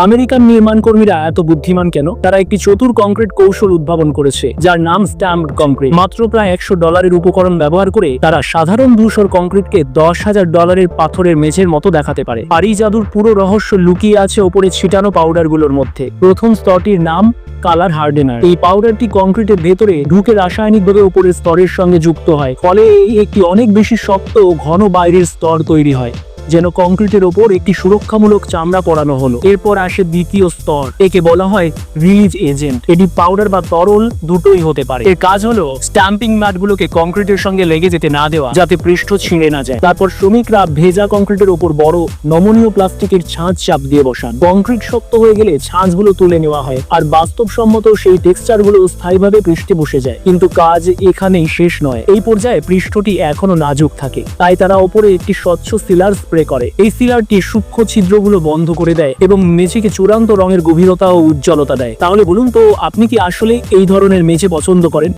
American নির্মাণ কর্মীরা এত বুদ্ধিমান কেন? তারা একটি চতুর কংক্রিট কৌশল উদ্ভাবন করেছে, যার নাম স্ট্যাম্পড কংক্রিট। মাত্র প্রায় $100 উপকরণ ব্যবহার করে তারা সাধারণ ধূসর কংক্রিটকে $10,000 পাথরের মেঝের মতো দেখাতে পারে। আর এই জাদুর পুরো রহস্য লুকিয়ে আছে ওপরে ছিটানো পাউডারগুলোর মধ্যে। প্রথম স্তরটির নাম কালার হার্ডেনার। এই পাউডারটি কংক্রিটের ভেতরে ঢুকে রাসায়নিকভাবে উপরের স্তরের সঙ্গে যুক্ত হয়, ফলে একটি অনেক বেশি শক্ত ও ঘন বাইরের স্তর তৈরি হয়, যেন কংক্রিটের ওপর একটি সুরক্ষামূলক চামড়া পরানো হলো। এরপর আসে দ্বিতীয় স্তর, একে বলা হয় রিলিজ এজেন্ট। এটি পাউডার বা তরল দুটোই হতে পারে। এর কাজ হলো স্ট্যাম্পিং ম্যাটগুলোকে কংক্রিটের সঙ্গে লেগে যেতে না দেওয়া, যাতে পৃষ্ঠ ছিঁড়ে না যায়। তারপর শ্রমিকরা ভেজা কংক্রিটের ওপর বড় নমনীয় প্লাস্টিকের ছাঁচ চাপ দিয়ে বসান। কংক্রিট শক্ত হয়ে গেলে ছাঁচগুলো তুলে নেওয়া হয়, আর বাস্তবসম্মত সেই টেক্সচারগুলো স্থায়ীভাবে পৃষ্ঠে বসে যায়। কিন্তু কাজ এখানেই শেষ নয়। এই পর্যায়ে পৃষ্ঠটি এখনো নাজুক থাকে, তাই তারা ওপরে একটি স্বচ্ছ সিলার করে। এই সিলারটি সূক্ষ্ম ছিদ্রগুলো বন্ধ করে দেয় এবং মেঝেকে চূড়ান্ত রঙের গভীরতা ও উজ্জ্বলতা দেয়। তাহলে বলুন তো, আপনি কি আসলে এই ধরনের মেঝে পছন্দ করেন?